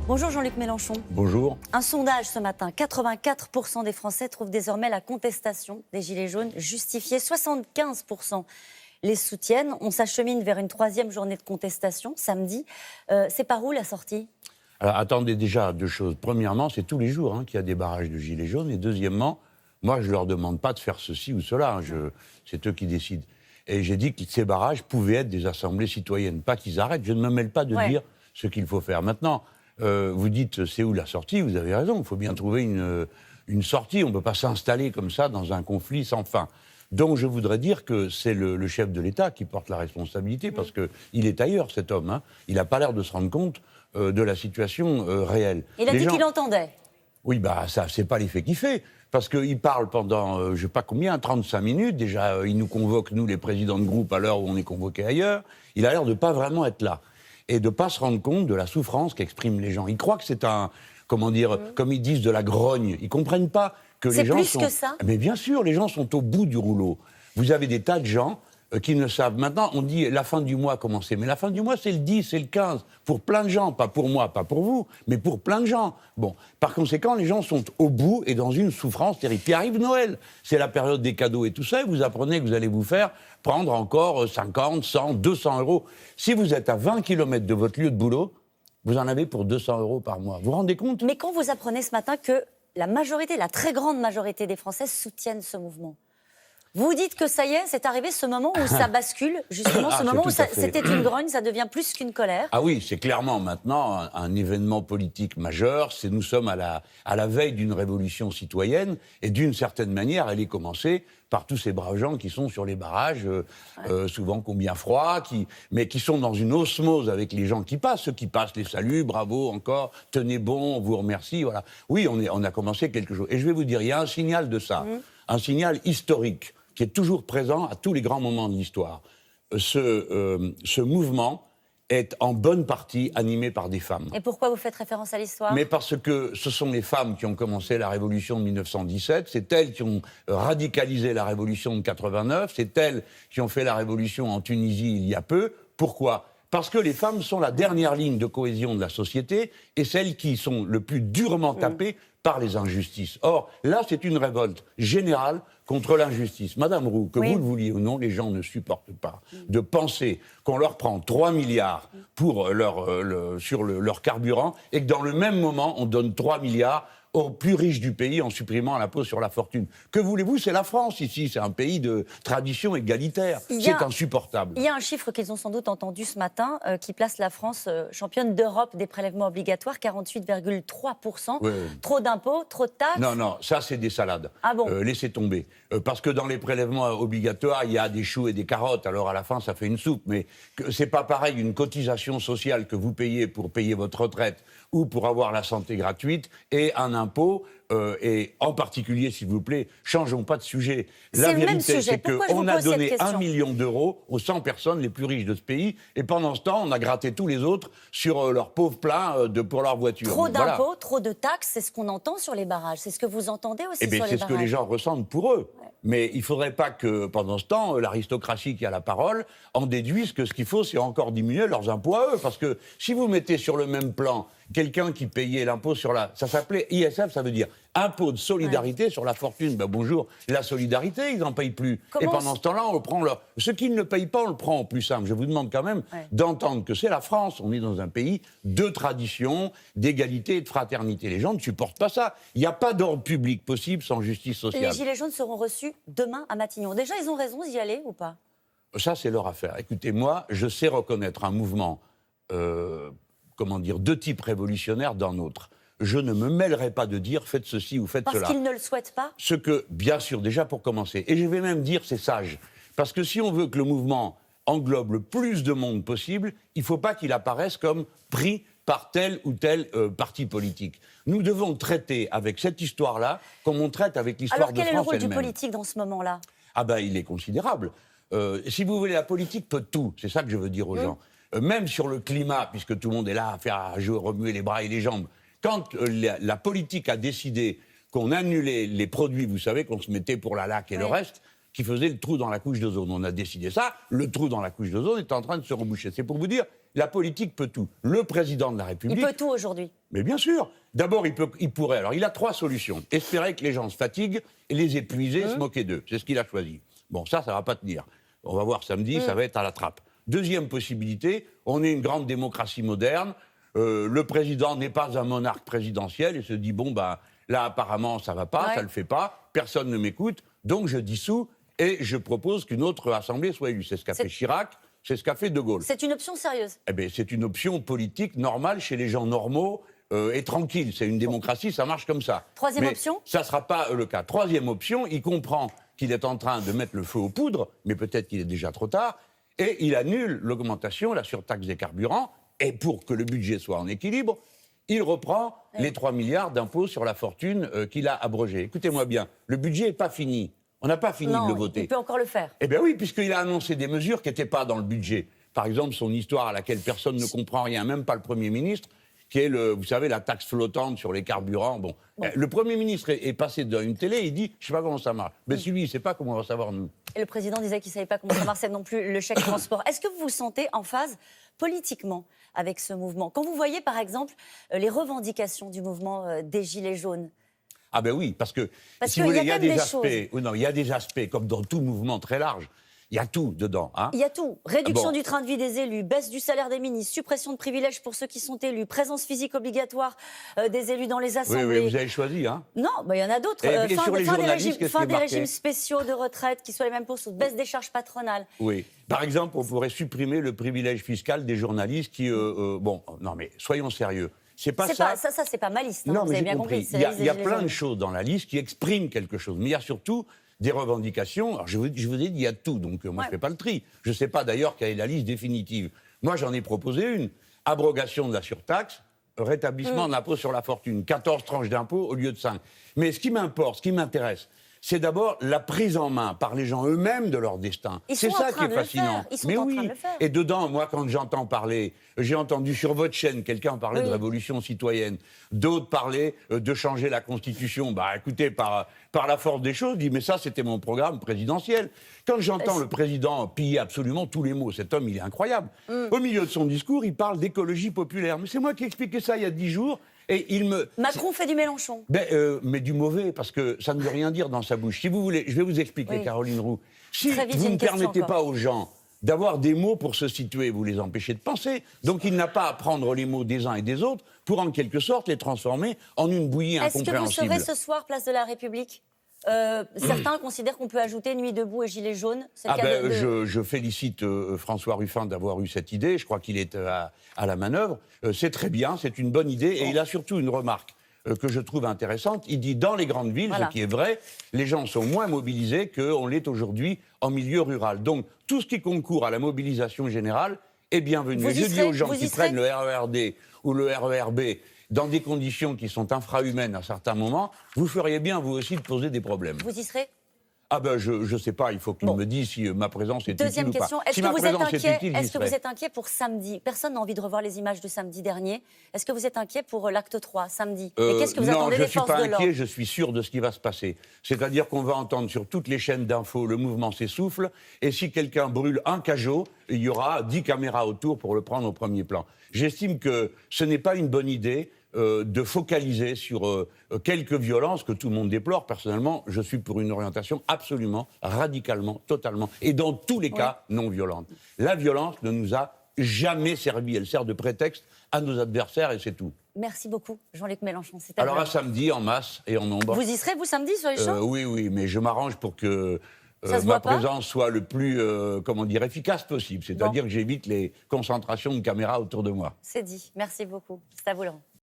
Bonjour Jean-Luc Mélenchon. Bonjour. Un sondage ce matin, 84% des Français trouvent désormais la contestation des Gilets jaunes justifiée. 75% les soutiennent. On s'achemine vers une troisième journée de contestation, samedi. C'est par où la sortie ? Alors attendez déjà deux choses. Premièrement, c'est tous les jours qu'il y a des barrages de Gilets jaunes. Et deuxièmement, moi je ne leur demande pas de faire ceci ou cela. C'est eux qui décident. Et j'ai dit que ces barrages pouvaient être des assemblées citoyennes. Pas qu'ils arrêtent. Je ne me mêle pas de dire ce qu'il faut faire. Maintenant, vous dites c'est où la sortie ? Vous avez raison. Il faut bien trouver une sortie. On ne peut pas s'installer comme ça dans un conflit sans fin. Donc je voudrais dire que c'est le chef de l'État qui porte la responsabilité parce qu'il est ailleurs, cet homme. Il n'a pas l'air de se rendre compte de la situation réelle. Il a dit qu'il entendait. Oui, ça, c'est pas l'effet qu'il fait. Parce qu'il parle pendant, je ne sais pas combien, 35 minutes. Déjà, il nous convoque, nous, les présidents de groupe, à l'heure où on est convoqués ailleurs. Il a l'air de ne pas vraiment être là. Et de ne pas se rendre compte de la souffrance qu'expriment les gens. Ils croient que c'est comme ils disent, de la grogne. Ils ne comprennent pas que les gens sont... C'est plus que ça ? Mais bien sûr, les gens sont au bout du rouleau. Vous avez des tas de gens qui ne savent... Maintenant, on dit la fin du mois, comment c'est ? Mais la fin du mois, c'est le 10, c'est le 15. Pour plein de gens, pas pour moi, pas pour vous, mais pour plein de gens. Bon, par conséquent, les gens sont au bout et dans une souffrance terrible. Puis arrive Noël, c'est la période des cadeaux et tout ça, et vous apprenez que vous allez vous faire prendre encore 50, 100, 200 euros. Si vous êtes à 20 km de votre lieu de boulot, vous en avez pour 200 euros par mois. Vous vous rendez compte ? Mais quand vous apprenez ce matin que la très grande majorité des Français soutiennent ce mouvement, vous dites que ça y est, c'est arrivé ce moment où ça bascule, justement, ce moment où c'était une grogne, ça devient plus qu'une colère. Ah oui, c'est clairement maintenant un événement politique majeur. Nous sommes à la veille d'une révolution citoyenne, et d'une certaine manière, elle est commencée par tous ces braves gens qui sont sur les barrages, souvent combien froid, mais qui sont dans une osmose avec les gens qui passent. Ceux qui passent les saluts, bravo encore, tenez bon, on vous remercie, voilà. Oui, on a commencé quelque chose. Et je vais vous dire, il y a un signal de ça, un signal historique, qui est toujours présent à tous les grands moments de l'histoire. Ce mouvement est en bonne partie animé par des femmes. Et pourquoi vous faites référence à l'histoire ? Mais parce que ce sont les femmes qui ont commencé la révolution de 1917, c'est elles qui ont radicalisé la révolution de 89, c'est elles qui ont fait la révolution en Tunisie il y a peu. Pourquoi ? Parce que les femmes sont la dernière ligne de cohésion de la société et celles qui sont le plus durement tapées par les injustices. Or, là, c'est une révolte générale contre l'injustice. Madame Roux, que vous le vouliez ou non, les gens ne supportent pas de penser qu'on leur prend 3 milliards pour leur carburant et que dans le même moment, on donne 3 milliards aux plus riches du pays en supprimant l'impôt sur la fortune. Que voulez-vous ? C'est la France ici, c'est un pays de tradition égalitaire. C'est insupportable. Il y a un chiffre qu'ils ont sans doute entendu ce matin qui place la France championne d'Europe des prélèvements obligatoires, 48,3%. Trop d'impôts, trop de taxes ? Non, ça c'est des salades. Ah bon ? Laissez tomber. Parce que dans les prélèvements obligatoires, il y a des choux et des carottes, alors à la fin ça fait une soupe. Mais c'est pas pareil une cotisation sociale que vous payez pour payer votre retraite ou pour avoir la santé gratuite et un impôt, et en particulier, s'il vous plaît, changeons pas de sujet. La vérité, c'est qu'on a donné 1 million d'euros aux 100 personnes les plus riches de ce pays, et pendant ce temps, on a gratté tous les autres sur leur pauvre plein pour leur voiture. Trop d'impôts, trop de taxes, c'est ce qu'on entend sur les barrages. C'est ce que vous entendez aussi sur les barrages. C'est ce que les gens ressentent pour eux. Ouais. Mais il ne faudrait pas que, pendant ce temps, l'aristocratie qui a la parole en déduise que ce qu'il faut, c'est encore diminuer leurs impôts à eux. Parce que si vous mettez sur le même plan quelqu'un qui payait l'impôt sur ça s'appelait ISF, ça veut dire impôt de solidarité sur la fortune. Bonjour, la solidarité, ils n'en payent plus. Et pendant ce temps-là, on le prend ceux qui ne le payent pas, on le prend au plus simple. Je vous demande quand même d'entendre que c'est la France. On est dans un pays de tradition, d'égalité et de fraternité. Les gens ne supportent pas ça. Il n'y a pas d'ordre public possible sans justice sociale. Les Gilets jaunes seront reçus demain à Matignon. Déjà, ils ont raison d'y aller ou pas ? Ça, c'est leur affaire. Écoutez, moi, je sais reconnaître un mouvement de type révolutionnaire d'un autre. Je ne me mêlerai pas de dire faites ceci ou faites cela. Parce qu'ils ne le souhaitent pas ? Ce que, bien sûr, déjà pour commencer, et je vais même dire c'est sage, parce que si on veut que le mouvement englobe le plus de monde possible, il ne faut pas qu'il apparaisse comme pris par tel ou tel parti politique. Nous devons traiter avec cette histoire-là comme on traite avec l'histoire de France elle-même. Alors quel est le rôle du politique dans ce moment-là ? Il est considérable. Si vous voulez, la politique peut tout, c'est ça que je veux dire aux gens. Même sur le climat, puisque tout le monde est là à remuer les bras et les jambes, quand la politique a décidé qu'on annulait les produits, vous savez, qu'on se mettait pour la laque et le reste, qui faisaient le trou dans la couche d'ozone. On a décidé ça, le trou dans la couche d'ozone est en train de se reboucher. C'est pour vous dire La politique peut tout. Le président de la République... Il peut tout aujourd'hui. Mais bien sûr. D'abord, il pourrait... Alors, il a 3 solutions. Espérer que les gens se fatiguent, et les épuiser, se moquer d'eux. C'est ce qu'il a choisi. Bon, ça va pas tenir. On va voir samedi, ça va être à la trappe. Deuxième possibilité, on est une grande démocratie moderne. Le président n'est pas un monarque présidentiel et se dit, bon, bah, là, apparemment, ça va pas, ça le fait pas, personne ne m'écoute, donc je dissous et je propose qu'une autre assemblée soit élue. C'est ce qu'a fait Chirac, c'est ce qu'a fait De Gaulle. C'est une option sérieuse. Eh bien, c'est une option politique normale chez les gens normaux et tranquilles. C'est une démocratie, ça marche comme ça. Troisième option ? Ça ne sera pas le cas. Troisième option, il comprend qu'il est en train de mettre le feu aux poudres, mais peut-être qu'il est déjà trop tard, et il annule l'augmentation, la surtaxe des carburants, et pour que le budget soit en équilibre, il reprend les 3 milliards d'impôts sur la fortune qu'il a abrogés. Écoutez-moi bien, le budget n'est pas fini. On n'a pas fini de le voter. Il peut encore le faire. Eh bien oui, puisqu'il a annoncé des mesures qui n'étaient pas dans le budget. Par exemple, son histoire à laquelle personne ne comprend rien, même pas le Premier ministre, qui est, vous savez, la taxe flottante sur les carburants. Bon. Le Premier ministre est passé dans une télé, il dit « je ne sais pas comment ça marche ». Mais si lui, il ne sait pas, comment on va savoir nous? Et le président disait qu'il ne savait pas comment ça marchait non plus, le chèque transport. Est-ce que vous vous sentez en phase politiquement avec ce mouvement? Quand vous voyez, par exemple, les revendications du mouvement des Gilets jaunes? Ah ben oui, parce que si qu'il vous voulez, y a il y a quand même des des aspects, il y a des aspects, comme dans tout mouvement très large, il y a tout dedans. Hein. Il y a tout. Réduction Bon. du train de vie des élus, baisse du salaire des ministres, suppression de privilèges pour ceux qui sont élus, présence physique obligatoire des élus dans les assemblées. Oui, vous avez choisi, hein. Non, il y en a d'autres. Et sur les journalistes, qu'est-ce qui est Fin des marqué régimes spéciaux de retraite qui soient les mêmes pour tous, baisse des charges patronales. Oui. Par exemple, on pourrait supprimer le privilège fiscal des journalistes qui... bon, non mais soyons sérieux. C'est pas ça. Ça, c'est pas ma liste. Hein, Non, vous mais avez j'ai bien compris. compris. Il y a plein de choses dans la liste qui expriment quelque chose. Mais il y a surtout des revendications. Alors, je vous ai dit, il y a tout. Donc, moi, je ne fais pas le tri. Je ne sais pas d'ailleurs quelle est la liste définitive. Moi, j'en ai proposé une. Abrogation de la surtaxe, rétablissement de l'impôt sur la fortune. 14 tranches d'impôt au lieu de 5. Mais ce qui m'importe, ce qui m'intéresse, c'est d'abord la prise en main par les gens eux-mêmes de leur destin. C'est ça qui est fascinant. Ils sont en train de le faire. Et dedans, moi, quand j'entends parler, j'ai entendu sur votre chaîne quelqu'un parler de révolution citoyenne, d'autres parler de changer la Constitution. Bah, écoutez, par la force des choses, je dis, mais ça, c'était mon programme présidentiel. Quand j'entends le président piller absolument tous les mots, cet homme, il est incroyable. Au milieu de son discours, il parle d'écologie populaire. Mais c'est moi qui ai expliqué ça il y a 10 jours. Et Macron fait du Mélenchon. Mais du mauvais, parce que ça ne veut rien dire dans sa bouche. Si vous voulez, je vais vous expliquer, Caroline Roux. Si vous ne permettez pas aux gens d'avoir des mots pour se situer, vous les empêchez de penser. Donc il n'a pas à prendre les mots des uns et des autres pour, en quelque sorte, les transformer en une bouillie incompréhensible. Est-ce que vous serez ce soir, place de la République? Certains considèrent qu'on peut ajouter Nuit debout et Gilets jaunes. Je félicite François Ruffin d'avoir eu cette idée. Je crois qu'il est à la manœuvre. C'est très bien, c'est une bonne idée. Et il a surtout une remarque que je trouve intéressante. Il dit, dans les grandes villes, ce qui est vrai, les gens sont moins mobilisés qu'on l'est aujourd'hui en milieu rural. Donc, tout ce qui concourt à la mobilisation générale est bienvenu. Et je dis aux gens qui prennent le RERD ou le RERB dans des conditions qui sont infrahumaines à certains moments, vous feriez bien, vous aussi, de poser des problèmes. Vous y serez? Ah ben, je ne sais pas, il faut qu'il me dise si ma présence est utile ou pas. Deuxième question, est-ce que vous êtes inquiet pour samedi? Personne n'a envie de revoir les images de samedi dernier. Est-ce que vous êtes inquiet pour l'acte 3, samedi? Et qu'est-ce que vous attendez des forces de l'ordre? Non, je ne suis pas inquiet, je suis sûr de ce qui va se passer. C'est-à-dire qu'on va entendre sur toutes les chaînes d'infos, le mouvement s'essouffle, et si quelqu'un brûle un cajot, il y aura 10 caméras autour pour le prendre au premier plan. J'estime que ce n'est pas une bonne idée de focaliser sur quelques violences que tout le monde déplore. Personnellement, je suis pour une orientation absolument, radicalement, totalement, et dans tous les cas, non violente. La violence ne nous a jamais servi. Elle sert de prétexte à nos adversaires et c'est tout. Merci beaucoup, Jean-Luc Mélenchon. Alors à samedi, en masse et en nombre. Vous y serez, vous, samedi, sur les champs? Oui, mais je m'arrange pour que ma présence soit le plus, efficace possible. C'est-à-dire que j'évite les concentrations de caméras autour de moi. C'est dit. Merci beaucoup. C'est à vous, Laurent.